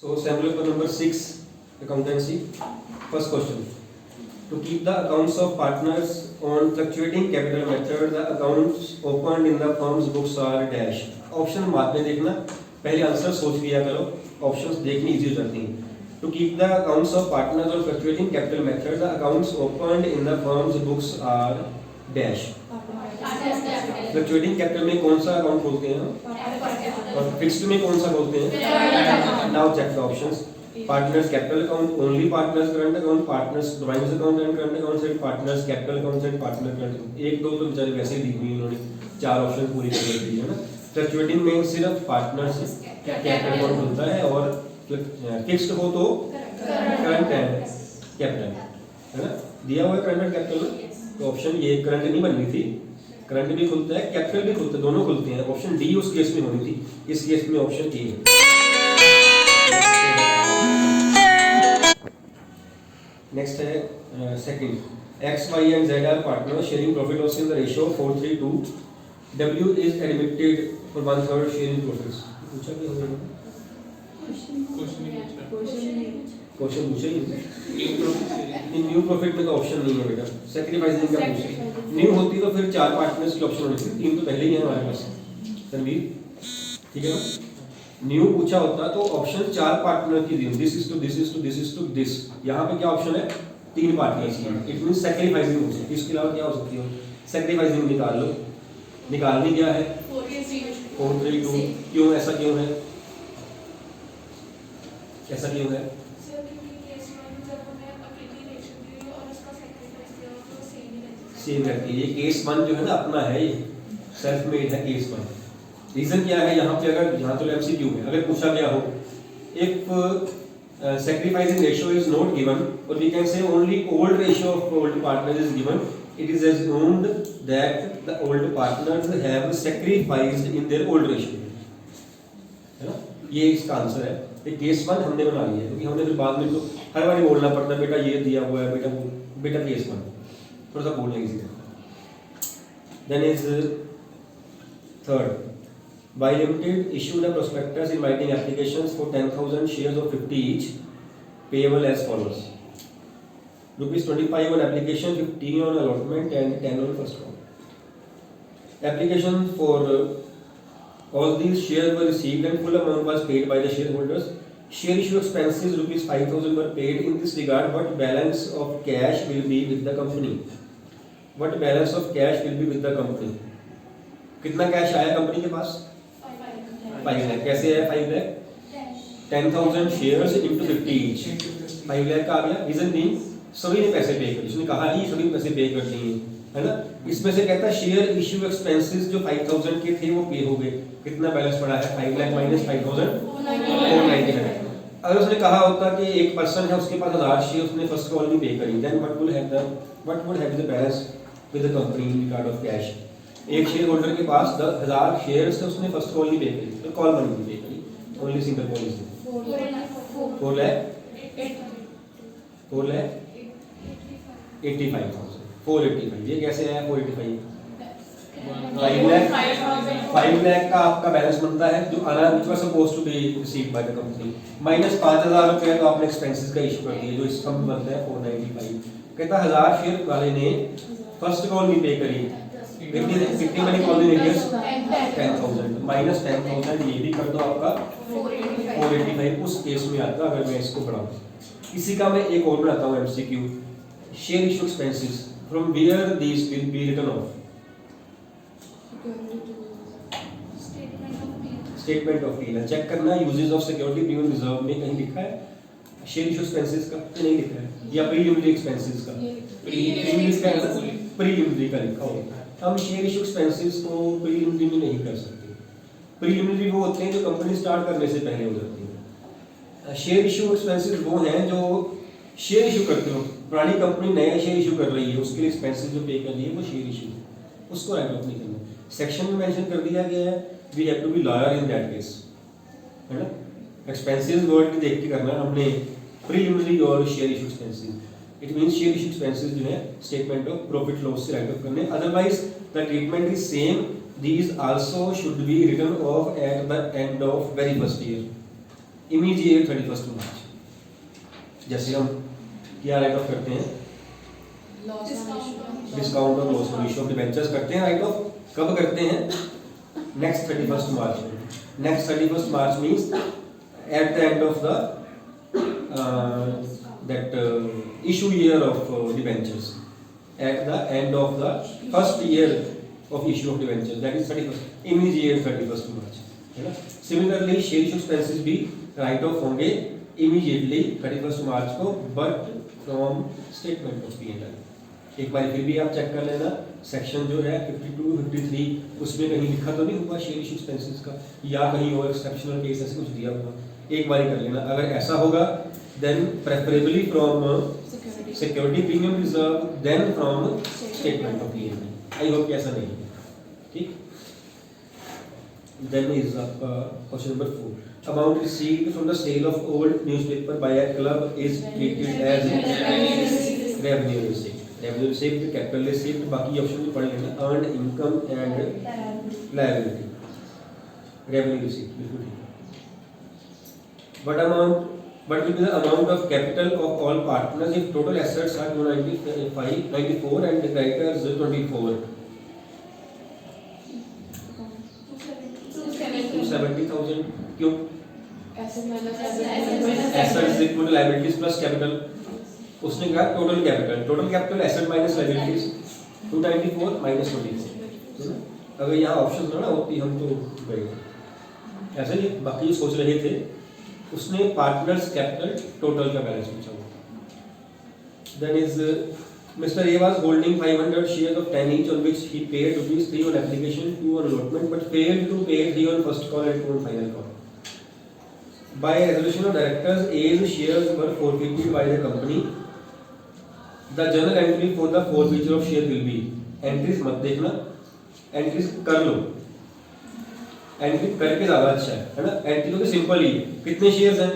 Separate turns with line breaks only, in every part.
So sample paper number 6, accountancy. First question. To keep the accounts of partners on fluctuating capital method, the accounts opened in the firm's books are dash. Option बाद में देखना, पहले answer सोच लिया करो. Options देखनी easy हो जाती हैं. To keep the accounts of partners on fluctuating capital method, the accounts opened in the firm's books are dash. Fluctuating capital में कौन सा अकाउंट खोलते हैं और फिक्स्ड में कौन सा खोलते हैं? Now check the options. Partners capital account, only partners current account, partners drawings account and current account and partners capital account and partner current. एक दो तो बेचारे वैसे ही दी हुई उन्होंने, चार ऑप्शन पूरी कर दी है ना. फ्लक्चुएटिंग में सिर्फ पार्टनर्स कैपिटल अकाउंट खुलता है और फिक्स्ड हो तो करंट एंड कैपिटल है ना. दिया हुआ है करंट एंड कैपिटल. तो ऑप्शन ये करंट नहीं बननी थी, करंट भी खुलता है कैपिटल भी खुलता है, दोनों खुलते हैं. ऑप्शन डी उस केस में होनी थी, इस केस में ऑप्शन ए है. नेक्स्ट है second. X Y and Z are partner sharing profit loss in the ratio 4:3. W is admitted for 1/3 sharing profits. पूछा क्या होगा? क्वेश्चन पूछे ही न्यू प्रॉफिट में तो ऑप्शन नहीं है बेटा. सैक्रिफाइसिंग का पूछे. न्यू होती तो फिर चार पार्टनर्स की ऑप्शन होनी थी, तीन तो पहले ही है हमारे पास. तनवीर ठीक है ना. न्यू पूछा होता तो ऑप्शन चार पार्टनर की दी, this is to this is to this is to this. यहाँ पे क्या ऑप्शन है? तीन पार्टनर्स की. इट मींस सैक्रिफाइसिंग हो सकती है. इसके अलावा क्या हो सकती है? सैक्रिफाइसिंग निकाल लो. निकालनी क्या है? 4:3. क्यों ऐसा क्यों है? ऐसा क्यों है? सेम रहती है. ये केस वन जो है ना अपना है, ये सेल्फ मेड है केस वन. रीजन क्या है यहाँ पे? अगर यहाँ तो एमसीक्यू है, अगर पूछा गया हो if sacrificing ratio is not given or we can say only old ratio of old partners is given, it is assumed that the old partners have sacrificed in their old ratio, है ना. ये इसका answer है. ये case one हमने बना लिया है क्योंकि हमने फिर बाद में तो हर बार बोलना पड़ता है बेटा ये दिया हुआ है, बेटा केस वन थोड़ा सा बोलने की चीज़. Then is third. By Limited issued a prospectus inviting applications for 10,000 shares of 50 each, payable as follows: ₹25 on application, 15 on allotment, and 10 on first round. Application for all these shares were received and full amount was paid by the shareholders. Share issue expenses ₹5,000 were paid. In this regard, what balance of cash will be with the company? What balance of cash will be with the company? कितना cash आया company के पास? 5 लाख. कैसे है 5 lakh? 10,000 shares into 50 each, 5 lakh का आ गया. Reason नहीं, सभी ने पैसे पे कर, उसने कहा ही सभी पैसे पे कर दिए है ना. इसमें से कहता है शेयर इश्यू एक्सपेंसेस जो 5,000 के थे वो पे हो गए. कितना बैलेंस पड़ा है? 5 लाख माइनस 5,000 499. अगर उसने कहा होता कि एक पर्सन है उसके पास 1000 शेयर, उसने फर्स्ट कॉल नहीं पे करी, then what would have the balance with the company in regard of cash. एक शेयर होल्डर के पास 10,000 शेयर्स थे, उसने फर्स्ट कॉल नहीं पे करी, तो कॉल मनी नहीं पे करी, only single call is 4 lakh 85,000. 485. ये कैसे आया 485? 5 लाख का आपका बैलेंस बनता है जो आना which was supposed to be received by the company, minus 5,000 रुपए तो आपने एक्सपेंसेस का इशू कर दिए जो इस सम बनता है 495. कहता 1000 शेयर वाले ने फर्स्ट कॉल नहीं पे करी, कितनी मनी कॉल दी? 10,000 माइनस 10,000 ये भी कर दो आपका 485. उस केस में आता अगर मैं इसको बढ़ाऊं. इसी का मैं एक और बनाता हूं MCQ. Share issue expenses from where these will be written off? Statement of P. Check करना uses of security premium reserve में कहीं लिखा है शेयर इशू एक्सपेंसेस का? नहीं लिखा है. या प्रीलिमिनरी एक्सपेंसेस का? प्रीलिमिनरी का लिखा होगा. हम शेयर इशू एक्सपेंसेस को प्रीलिमिनरी में नहीं कर सकते. प्रीलिमिनरी वो होते हैं जो कंपनी स्टार्ट करने से पहले हो जाती है. शेयर इशू एक्सपेंसेस वो हैं जो शेयर इशू करते हो, पुरानी कंपनी नया शेयर इशू कर रही है, उसके लिए एक्सपेंसेस जो पे कर रही है वो शेयर इशू, उसको राइट ऑफ नहीं करना. सेक्शन में मेंशन कर दिया गया है we have to be lawyer in that case, है ना. एक्सपेंसेस वर्ड देख के करना हमने प्रीलिमिनरी और share issue expenses. It means share issue expenses जो है स्टेटमेंट ऑफ प्रॉफिट लॉस से राइट ऑफ करने. Otherwise the treatment is same. These also should be written off at the end of very first year. Immediate 31 March. जैसे हम क्या write off करते हैं, discount और loss on issue of debentures करते हैं राइट ऑफ, कब करते हैं, नेक्स्ट 31 मार्च में। Next 31 March means eight the end of the that issue year of debentures, at the end of the first year of issue of debentures, that is 31st immediate 31st March, है ना। Similarly share issue expenses भी write off होंगे immediately 31st March को, but from statement of P&L। एक बार फिर भी आप check कर लेना, सेक्शन जो है 52 53 उसमें कहीं लिखा तो नहीं हुआ शेयर इशू एक्सपेंसेस का, या कहीं और एक्सेप्शनल केस ऐसे कुछ दिया हुआ, एक बार कर लेना। अगर ऐसा होगा then preferably from security premium reserve, then from statement of P&L। I hope कि ऐसा नहीं है, ठीक। Then is question number 4, amount received from the sale of old newspaper by a club is treated as revenue receipt। revenue receipt, capital receipt, बाकी option भी पढ़ लेना, earned income and liability, revenue receipt बिल्कुल ठीक। What will be the amount of capital of all partners if total assets are 294 and creditors 24? 270,000। क्यों? Assets equal to liabilities plus capital। उसने कहा total capital asset minus liabilities 294 minus 24। अगर यहाँ option ना होती हम तो गए ऐसे ही, बाकी सोच रहे थे उसने पार्टनर्स कैपिटल टोटल का बैलेंस पूछा हुआ। Then is mister A was holding 500 shares of 10 each on which he paid ₹3 on application, 2 on allotment, but failed to pay 3 on first call and 2 on final call. By resolution of directors, A's shares were forfeited by the company. The journal entry for the forfeiture of share will be, entries मत देखना, entries कर लो, entry करके ज्यादा अच्छा है ना। Entry तो simple ही, कितने शेयर्स हैं,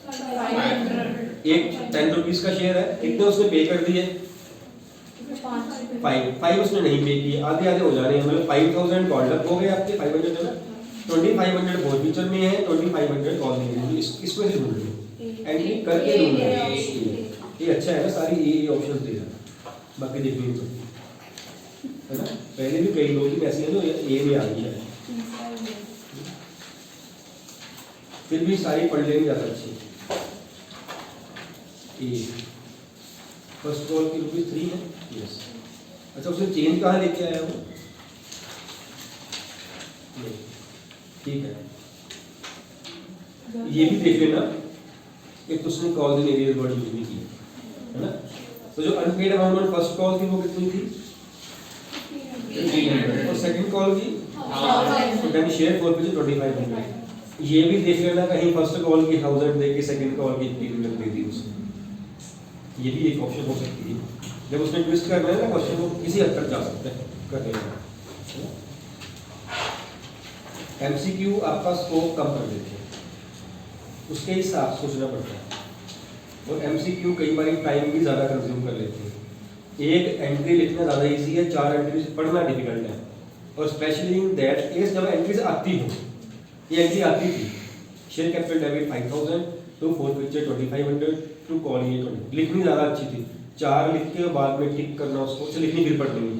500। एक 10 रुपीज का शेयर है, कितने उसने पे कर दिए, 5 उसने नहीं पे किए, आधे आधे हो जा रहे हैं, मतलब 5000 कॉल हो गए आपके, 500 है ना, 2500 फोर फीचर में है, 2500 कॉल में है, इसमें से ढूंढ लो, एंट्री करके ढूंढ लो। ये अच्छा है ना, सारी ये ऑप्शंस दे रहा, बाकी देखनी तो है ना। पहले भी कई लोग ऐसे हैं जो ए में आ गई है, फिर भी सारी पढ़ लेंगे ज़्यादा अच्छी। फर्स्ट कॉल की ₹3 है, यस। अच्छा उसने चेंज कहाँ लेके आया वो, ठीक है, ये भी देख लेना। एक तो उसने call in arrear word use नहीं किया है ना। तो जो unpaid amount on first call थी वो कितनी थी, 300, और सेकंड कॉल की देन शेयर फॉर 2500। ये भी देख लेना कहीं फर्स्ट कॉल की 1000 दे के सेकंड कॉल की 300 दे दी उसने, ये भी एक ऑप्शन हो सकती है। जब उसने ट्विस्ट करना है ना क्वेश्चन को, किसी हद तक जा सकते हैं कर देना। एमसीक्यू आपका स्कोप कम कर देते हैं, उसके हिसाब से सोचना पड़ता है, और एमसीक्यू कई बार टाइम भी ज़्यादा कंज्यूम कर लेते हैं। एक एंट्री लिखना ज़्यादा इजी है, 4 एंट्री पढ़ना डिफिकल्ट है, और स्पेशली इन दैट केस जब एंट्रीज आती हो, ये एंट्री आती थी, share capital debit 5000 to forfeiture 2500 to call ये 20, लिखनी ज़्यादा अच्छी थी, 4 लिख के बाद में टिक करना उसको, अच्छा लिखनी फिर पढ़नी है।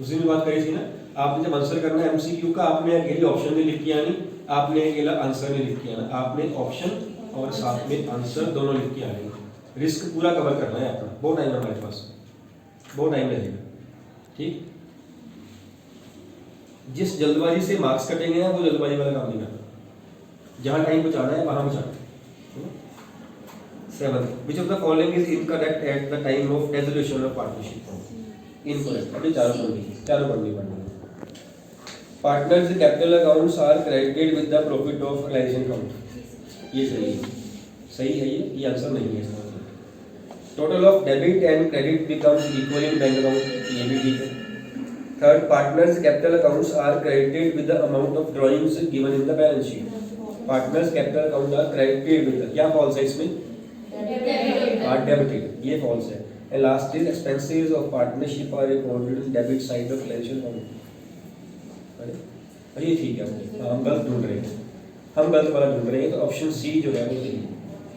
उसी में बात करी थी ना, आपने जब आंसर करना है एमसीक्यू का, आपने अकेले ऑप्शन में लिख के आनी, आपने अकेला आंसर में लिख के आना, आपने ऑप्शन और साथ में आंसर दोनों लिख के आने, रिस्क पूरा कवर करना है अपना। बहुत टाइम है हमारे पास, बहुत टाइम लगेगा, ठीक। जिस जल्दबाजी से मार्क्स कटेंगे ना, वो जल्दबाजी वाला काम नहीं करना, जहाँ टाइम बचाना है वहाँ बचाना। 7, which of the following is incorrect at the time of dissolution of partnership? Incorrect। अभी चारों पढ़नी पड़ेंगे। Partners capital accounts are credited with the profit of realization account, ये सही है ये आंसर नहीं है इसका। Total of debit and credit becomes equal in bank account, ये भी ठीक है। Third, partners capital accounts are credited with the amount of drawings given in the balance sheet. Partners capital accounts are credited with the, क्या false है इसमें, debited, ये false है। And last is expenses of partnership are recorded in debit side of financial account, अरे ये ठीक है, हम गलत ढूंढ रहे हैं, हम गलत वाला ढूंढ रहे हैं, तो ऑप्शन सी जो है वो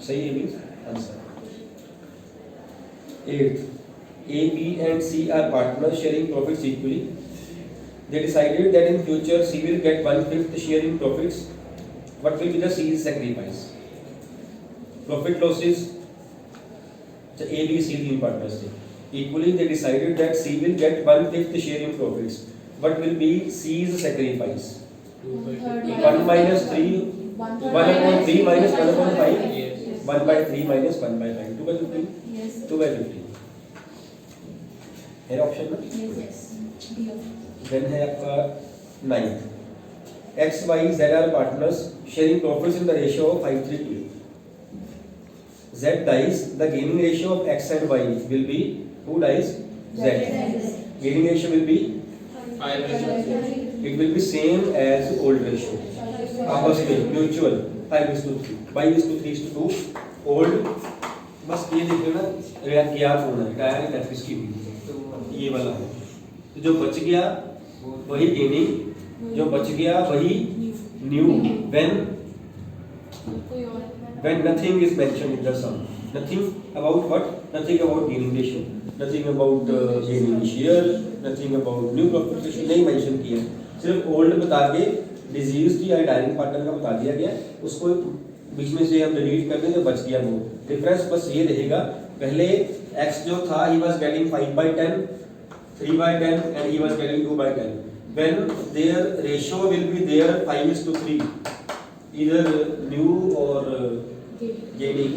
सही है means answer. 8th, A, B and C are partners sharing profits equally. They decided that in future C will get 1/5 share in profits. What will be the C's sacrifice? Profit losses. So A, B, C तीन partners थे. Equally they decided that C will get 1/5 share in profits. What will be C's sacrifice? 1 minus 3, 1 upon 3 minus 1 upon 5. 1 by 3 minus 1 by 5. 2 by 15.
Yes.
2 by 15. है option में?
Yes.
Then है आपका 9th, X, Y, Z are partners sharing profits in the ratio of 5:3:2. Z dies, the gaining ratio of X and Y will be, who dies? Z. Gaining ratio will be, it will be same as old ratio. आपस में mutual 5:3, 5:3:2 old. बस ये देख लेना ज्ञात होना है, क्या है प्रैक्टिस की हुई, ये वाला है। तो जो बच गया वही गेनिंग, जो बच गया वही new. when nothing is mentioned in the sum, nothing about what, nothing about gaining ratio, nothing about gaining share, nothing about new profit ratio नहीं मेंशन किया, सिर्फ ओल्ड बता के डिजीज या डायरिंग पार्टनर का बता दिया गया, उसको बीच में से हम डिलीट कर दें, जो बच गया वो डिफरेंस बस ये रहेगा। पहले x जो था he was getting 5/10, 3/10 and he was getting 2/10. When their ratio will be there 5:3, either new or gaining,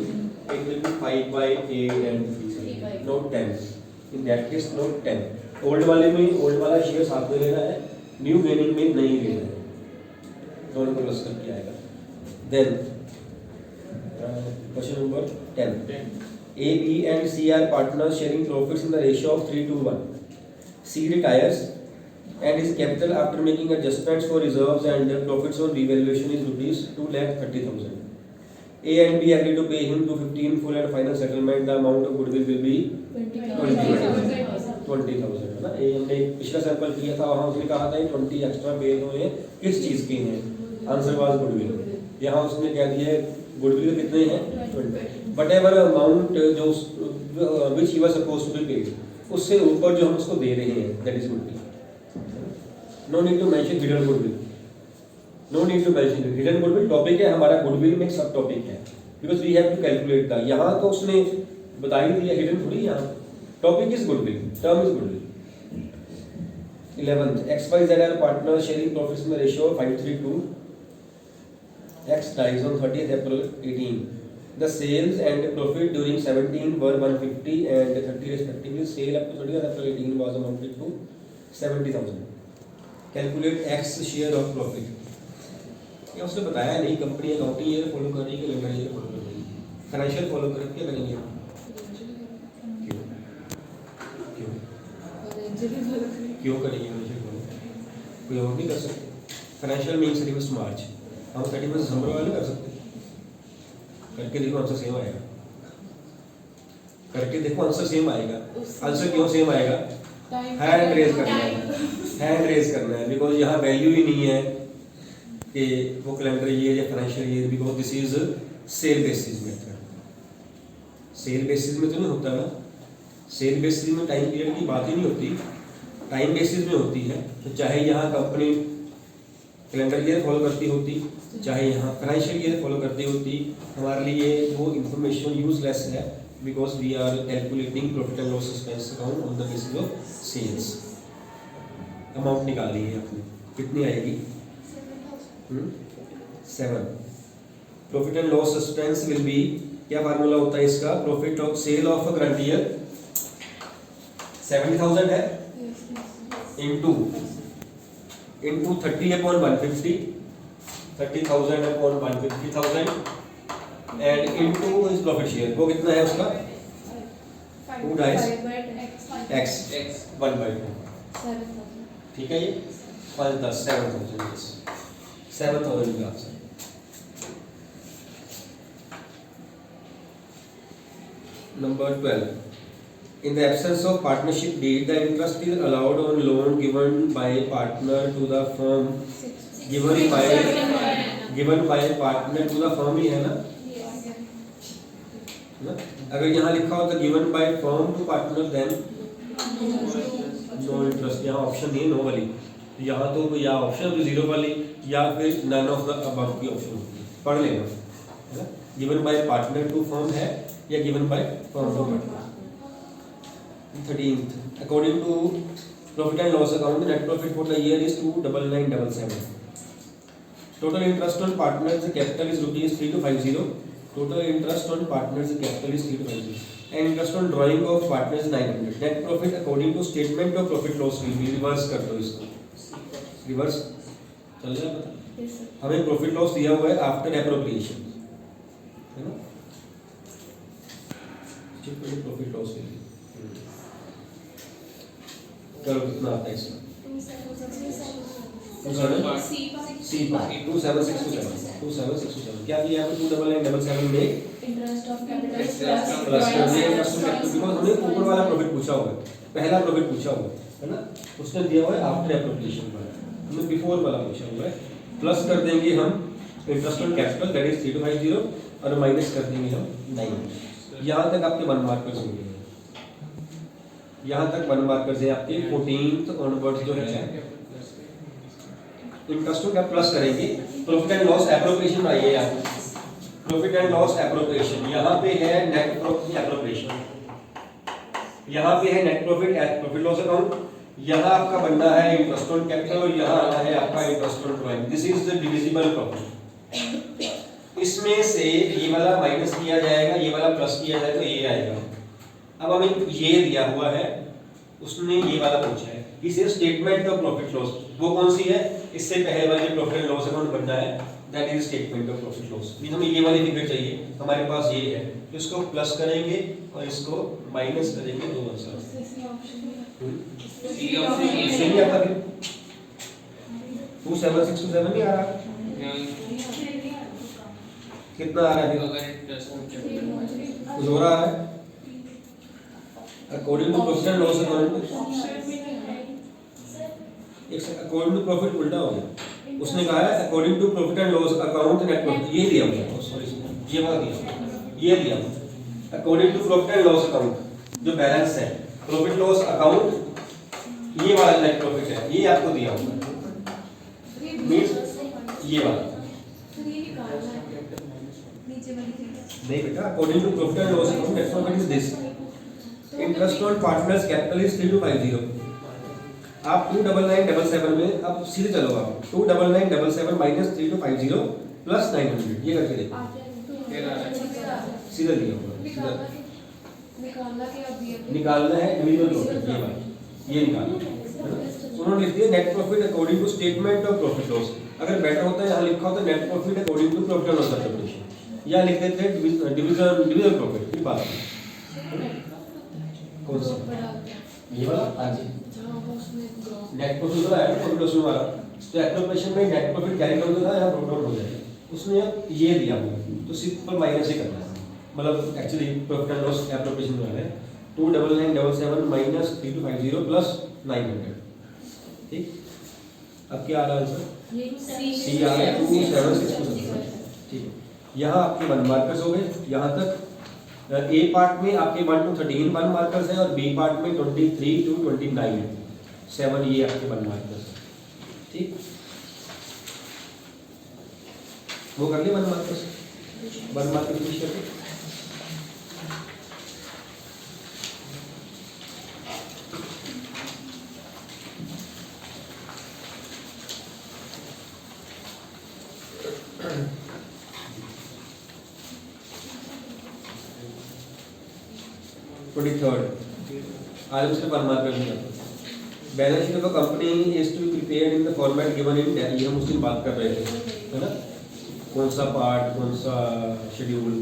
it will be 5/8 and 3, not 10. In that case, not 10. Old वाले में ओल्ड वाला शेयर साथ में लेना है, न्यू गेनिंग में नहीं लेना है, दोनों को प्लस करके आएगा। Then question number 10, A, B and C are partners sharing profits in the ratio of 3:1. C retires and his capital after making adjustments for reserves and profits on revaluation is rupees 2,30,000. A and B agree to pay him 250 in full and final settlement. The amount of goodwill will be 20,000 है ना। ये हमने पिछला sample किया था, वहाँ उसने कहा था 20 एक्स्ट्रा पे हुए किस चीज़ के हैं, आंसर वाज गुडविल। यहाँ उसने कह दिया गुडविल कितने हैं 20, वट एवर अमाउंट जो which he was supposed to be paid, उससे ऊपर जो हम उसको दे रहे हैं that is goodwill. No need to mention hidden goodwill, no need to mention hidden goodwill. Topic है हमारा, गुडविल में सब टॉपिक है, because we have to calculate the. यहाँ तो उसने बता ही दिया, हिडन थोड़ी, यहाँ topic is goodwill, term is goodwill. 11th, X, Y, Z are partners sharing profits in the ratio of 5:3:2. X dies on 30th April 18. The sales and profit during 17 were 150 and 30 respectively. Sale up to 30th April 18 was amounted to 70,000. Calculate X share of profit. ये उसने बताया नहीं, company accounting year follow कर रही है कि calendar year follow कर रही है, फाइनेंशियल फॉलो कर क्या करेंगे हम? क्यों करेंगे फाइनेंशियल फॉलो? कोई और नहीं कर सकते। फाइनेंशियल मीन्स 31 मार्च, हम 31 दिसंबर वाले कर सकते, करके देखो आंसर सेम आएगा, करके देखो आंसर सेम आएगा। आंसर क्यों सेम आएगा? हैंड रेज करना है, हैंड रेज करना है, बिकॉज यहाँ वैल्यू ही नहीं है कि वो कैलेंडर ईयर या financial year, because this is sale basis method. Sale basis में तो नहीं होता ना, सेल बेसिस में टाइम पीरियड की बात ही नहीं होती, टाइम बेसिस में होती है। तो चाहे यहाँ कंपनी कैलेंडर ईयर फॉलो करती होती, चाहे यहाँ फाइनेंशियल ईयर फॉलो करती होती, हमारे लिए वो इंफॉर्मेशन यूजलेस है, because we are calculating profit and loss expense account on the basis of sales. Amount निकाली है आपने, कितनी आएगी? 7। Profit and loss expense will be, क्या फार्मूला होता है इसका? Profit of sale of a current year 70,000 है, into 30 upon 150, 30,000 upon 150,000 and into is profit share, वो कितना है उसका? 2 डाइस x 1/2, ठीक है। ये 5 10 7,000, 7,000 का answer. Number 12. In the absence of partnership deed, the interest is allowed on loan given by partner to the firm given by given by partner to the firm ही है ना, अगर यहाँ लिखा होता given by firm to partner then no interest, यहाँ option नहीं है नो वाली, यहाँ तो या ऑप्शन जीरो वाली या फिर नन ऑफ द अबव की ऑप्शन होती है, पढ़ लेना है ना। Given by partner to firm है या given by firm to partner. 13th, according to profit and loss account, the net profit for the year is 29977. Total interest on partners capital is rupees 3250. Total interest on partners capital is 3250. And interest on drawing of partners 900. Net profit according to statement of profit loss will be reverse कर दो इसको, reverse चल रहा है पता? हमें profit loss दिया हुआ है आफ्टर एप्रोप्रिएशन, है ना, प्रॉफिट लॉस के लिए करो कितना आता है इसका, 27,627 क्या किया है 29977 में
इंटरेस्ट ऑफ कैपिटल
प्लस कर दिया इंटरेस्ट ऑफ कैपिटल, बिकॉज़ हमें ऊपर वाला प्रॉफिट पूछा हुआ है, पहला प्रॉफिट पूछा हुआ है ना, उसने दिया हुआ है आफ्टर एप्रोप्रिएशन वाला, हमें बिफोर वाला पूछा हुआ है, प्लस कर देंगे हम interest on capital that is 3250 और माइनस कर देंगे हम 900। यहाँ तक आपके 1 मार्कर्स होंगे, यहाँ तक 1 मार्कर्स है आपके 14th ऑनवर्ड्स जो है इंटरेस्ट का प्लस करेंगे। प्रॉफिट एंड लॉस एप्रोप्रिएशन बनाइए यहाँ, प्रॉफिट एंड लॉस एप्रोप्रिएशन, यहाँ पे है नेट प्रॉफिट एप्रोप्रिएशन, यहाँ पे है net profit profit loss account, यहाँ आपका बनना है इंटरेस्ट ऑन कैपिटल और यहाँ आना है आपका interest on drawing. This is the divisible profit. इसमें से ये वाला माइनस किया जाएगा, ये वाला प्लस किया जाएगा, तो ये आएगा। अब हमें ये दिया हुआ है, उसने ये वाला पूछा है, इसे स्टेटमेंट ऑफ प्रॉफिट लॉस, वो कौन सी है, इससे पहले वाली प्रॉफिट एंड लॉस अकाउंट बनना है, that is statement of profit loss. भी हमें ये वाली फिगर चाहिए, हमारे पास ये है, तो इसको प्लस करेंगे और इसको माइनस करेंगे, दो आंसर नहीं आता फिर 27627 नहीं आ रहा, कितना आ रहा है, कुछ हो रहा है according to profit and loss account, according to profit उल्टा हो गया, उसने कहा है according to profit and loss account net profit, ये दिया हुआ, सॉरी ये वाला दिया, ये दिया हुआ according to profit and loss account, जो बैलेंस है प्रॉफिट लॉस अकाउंट, ये वाला नेट प्रॉफिट है, ये आपको दिया हुआ है, मींस ये वाला नहीं बेटा, according to profit and loss account net profit is this, interest on partners capital is 3250। आप 29977 में अब सीधे चलो, आप 29977 माइनस 3250 प्लस 900, ये करके देखो, सीधा दिया होगा, सीधा निकालना है डिविजिबल प्रॉफिट, ये वाला ये निकालना। उन्होंने लिख दिया net profit according to statement of profit loss, अगर बेटर होता है यहाँ लिखा होता net profit according to profit and loss appropriation, या लिख देते हैं डिविजिबल प्रॉफिट, फिर बात कौन सा ये वाला, हां जी नेट प्रॉफिट वाला है, प्रॉफिट लॉस वाला, तो एप्रोप्रिएशन में नेट प्रॉफिट कैरी कर देता है, यहाँ ब्रोट आउट हो जाएगा, उसने ये दिया हुआ, तो सिंपल माइनस ही करना है, मतलब actually profit and loss appropriation वाला है 29977 माइनस 3250 प्लस 900, ठीक। अब क्या आ रहा है आंसर, सी आ रहा है 27627, ठीक है। यहाँ आपके 1 मार्कर्स हो गए, यहाँ तक ए पार्ट में आपके 1 to 13 1 मार्कर्स है और बी पार्ट में 23 to 29 7 ये आपके 1 मार्कर्स, ठीक। वो कर लिए 1 मार्कर्स, 1 मार्कर्स फिनिश करके आज उसने 1 मार्कर दिया। Balance sheet of a company is to be prepared in the format given in, ये हम उस दिन बात कर रहे थे, है ना, कौन सा पार्ट कौन सा schedule,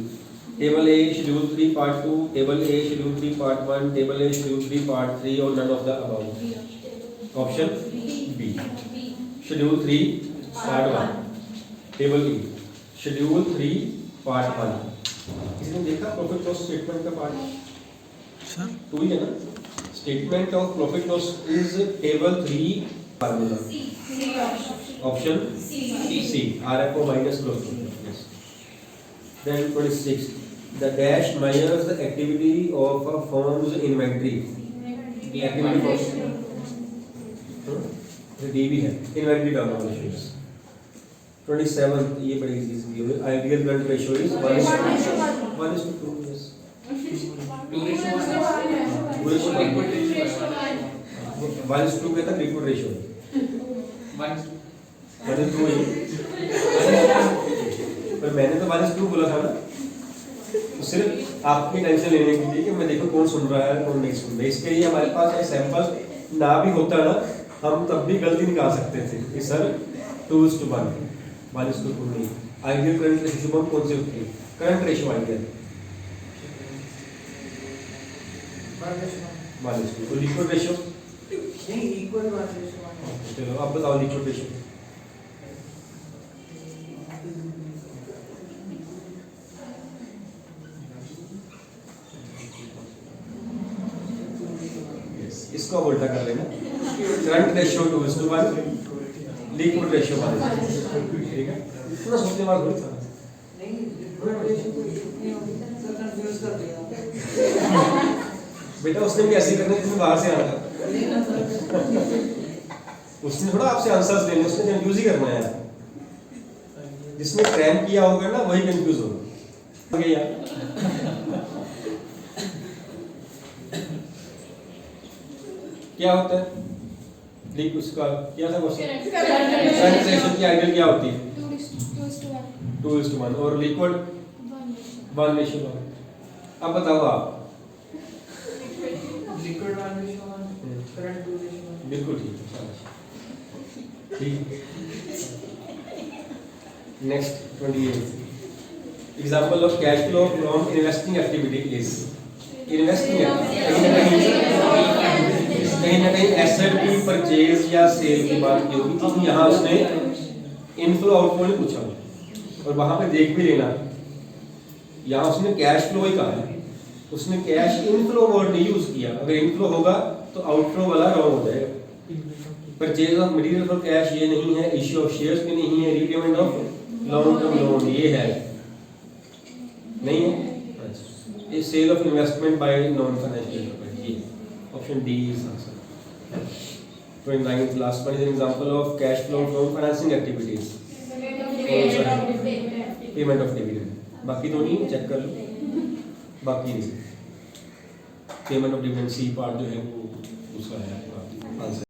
table A schedule 3 part 2, table A schedule 3 part 1, table A schedule 3 part 3 और none of the above, option B schedule 3 part 1, table B schedule 3 part 1। किसी ने देखा प्रॉफिट लॉस स्टेटमेंट का पार्ट सर, टू ही है ना, statement of profit loss is table 3 formula, option C RFO minus close to yes then 26 the dash measures the activity of a firm's inventory activity D भी है inventory turnover ratio 27 ये बड़ी easy है ideal current ratio is 1:2 yes 1:2 कहता liquid ratio 1:2 पर मैंने तो 1:2 बोला था ना तो सिर्फ आपकी टेंशन लेने के लिए कि मैं देखो कौन सुन रहा है कौन नहीं सुन रहा है इसके लिए हमारे पास एक सैंपल ना भी होता ना हम तब भी गलती निकाल सकते थे कि सर 2:1 1:2 नहीं आइडियल करंट रेशियो कौन सी होती है करंट रेशियो आइडियल 1:2 तो लिक्विड रेशियो
नहीं इक्वल 1:1
चलो अब बताओ लिक्विड रेशियो इसको अब उल्टा कर लेना करंट रेशियो 2:1 लिक्विड रेशियो 1:2 ठीक है इतना सोचने वाला थोड़ी था
नहीं लिक्विड रेशियो को इतनी सर कंफ्यूज कर दिया
बेटा उसने भी ऐसे करना जिसमें बाहर से आना उसने थोड़ा आपसे आंसर्स देने उसने कंफ्यूज ही करना है जिसने क्रैम किया होगा ना वही कंफ्यूज होगा ओके यार क्या होता है लिख उसका क्या था क्वेश्चन करंट रेशियो की आइडियल क्या होती है 2:1 और लिक्विड 1:1 अब बताओ आप
लिक्विड 1:1 करंट 2:1
बिल्कुल ठीक है ठीक next 28 example of cash flow from investing activity is investing कहीं ना कहीं एसेट की परचेज या सेल की बात की होगी क्योंकि यहाँ उसने इनफ्लो आउटफ्लो नहीं पूछा और वहां पे देख भी लेना यहाँ उसने कैश फ्लो ही कहा है उसने कैश इनफ्लो वर्ड नहीं यूज किया अगर इनफ्लो होगा तो आउटफ्लो वाला रॉन्ग हो जाएगा purchase of material for cash ये नहीं है इश्यू ऑफ शेयर्स भी नहीं है repayment of long term loan ये है नहीं है अच्छा ये sale of investment by non financial property option D is answer 29th last one is an example of cash flow from financing activities payment of dividend बाकी तो नहीं check कर लो बाकी नहीं payment of dividend C part जो है वो उसका है आंसर